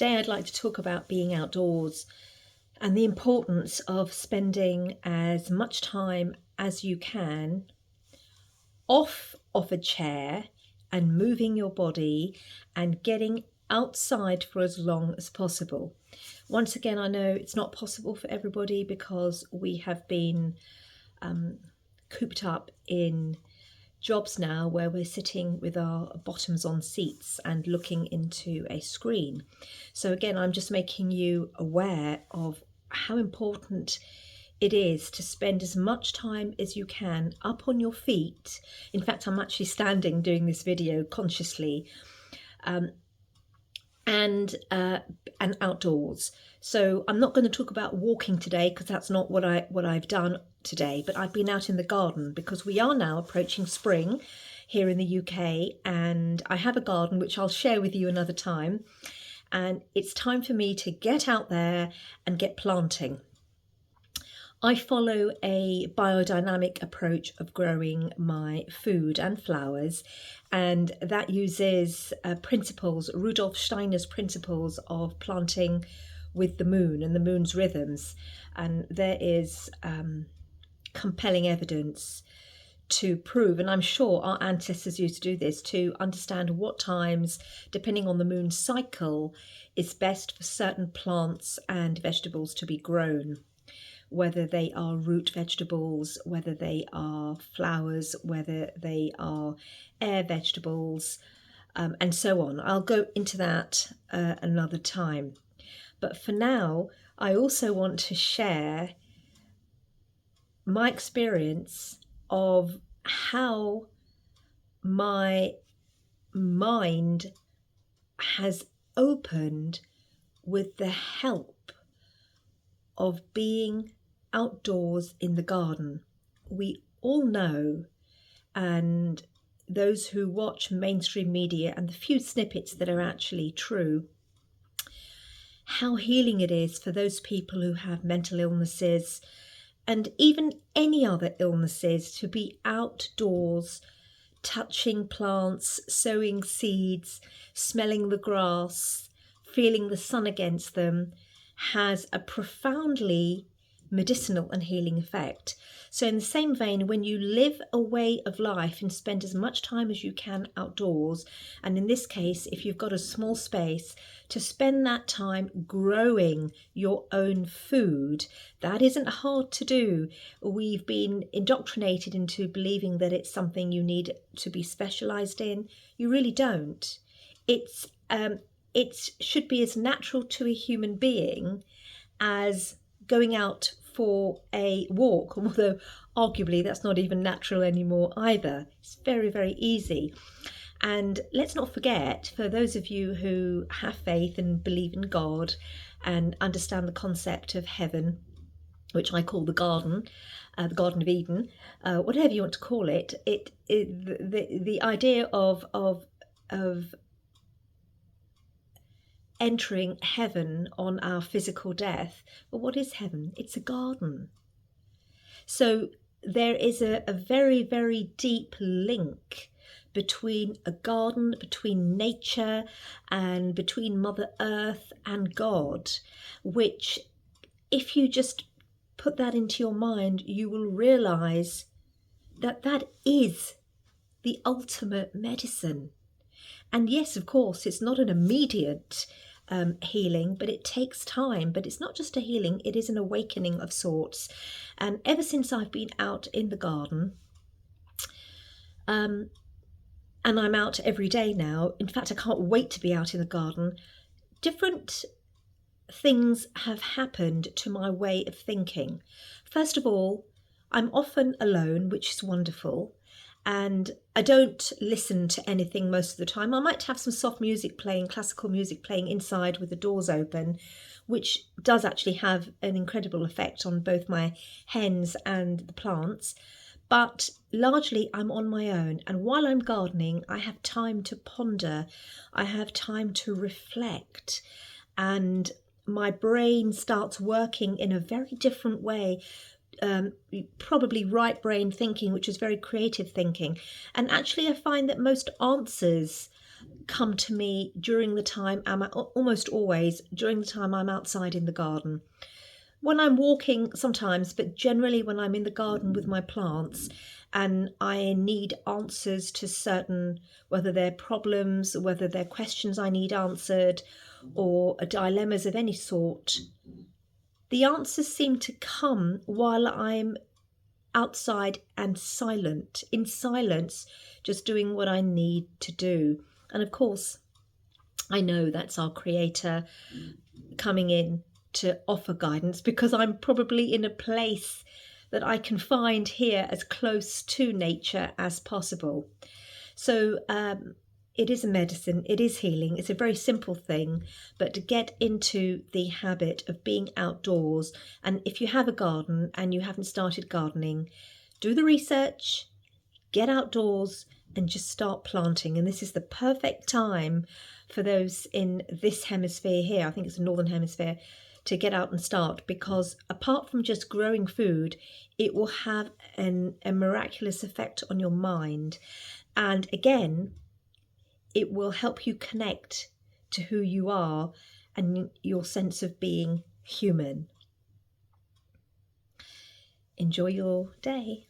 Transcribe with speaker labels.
Speaker 1: Today I'd like to talk about being outdoors and the importance of spending as much time as you can off of a chair and moving your body and getting outside for as long as possible. Once again, I know it's not possible for everybody because we have been cooped up in jobs now where we're sitting with our bottoms on seats and looking into a screen. So again, I'm just making you aware of how important it is to spend as much time as you can up on your feet. In fact, I'm actually standing doing this video consciously, and outdoors. So I'm not going to talk about walking today because that's not what I've done today, but I've been out in the garden because we are now approaching spring here in the UK, and I have a garden which I'll share with you another time, and it's time for me to get out there and get planting. I follow a biodynamic approach of growing my food and flowers, and that uses principles, Rudolf Steiner's principles of planting with the moon and the moon's rhythms. And there is compelling evidence to prove, and I'm sure our ancestors used to do this, to understand what times, depending on the moon's cycle, is best for certain plants and vegetables to be grown. Whether they are root vegetables, whether they are flowers, whether they are air vegetables, and so on. I'll go into that another time. But for now, I also want to share my experience of how my mind has opened with the help of being outdoors in the garden. We all know, and those who watch mainstream media and the few snippets that are actually true, how healing it is for those people who have mental illnesses and even any other illnesses to be outdoors, touching plants, sowing seeds, smelling the grass, feeling the sun against them, has a profoundly medicinal and healing effect. So in the same vein, when you live a way of life and spend as much time as you can outdoors, and in this case, if you've got a small space, to spend that time growing your own food, that isn't hard to do. We've been indoctrinated into believing that it's something you need to be specialized in. You really don't. It should be as natural to a human being as going out for a walk, although arguably that's not even natural anymore either. It's very, very easy. And let's not forget, for those of you who have faith and believe in God and understand the concept of heaven, which I call the Garden of Eden, whatever you want to call it, the idea of entering heaven on our physical death. But what is heaven? It's a garden. So there is a very, very deep link between a garden, between nature, and between Mother Earth and God, which, if you just put that into your mind, you will realize that that is the ultimate medicine. And yes, of course, it's not an immediate healing, but it takes time. But it's not just a healing, it is an awakening of sorts. And ever since I've been out in the garden, and I'm out every day now, in fact I can't wait to be out in the garden, different things have happened to my way of thinking. First of all, I'm often alone, which is wonderful. And I don't listen to anything most of the time. I might have some soft music playing, classical music playing inside with the doors open, which does actually have an incredible effect on both my hens and the plants. But largely I'm on my own. And while I'm gardening, I have time to ponder. I have time to reflect. And my brain starts working in a very different way. Probably right brain thinking, which is very creative thinking. And actually I find that most answers come to me during the time almost always during the time I'm outside in the garden. When I'm walking sometimes, but generally when I'm in the garden with my plants and I need answers to certain, whether they're problems, whether they're questions I need answered, or dilemmas of any sort, the answers seem to come while I'm outside and silent, in silence, just doing what I need to do. And of course, I know that's our Creator coming in to offer guidance, because I'm probably in a place that I can find here as close to nature as possible. So it is a medicine, it is healing, it's a very simple thing, but to get into the habit of being outdoors, and if you have a garden and you haven't started gardening, do the research, get outdoors and just start planting. And this is the perfect time for those in this hemisphere here, I think it's the northern hemisphere, to get out and start, because apart from just growing food, it will have a miraculous effect on your mind. And again, it will help you connect to who you are and your sense of being human. Enjoy your day.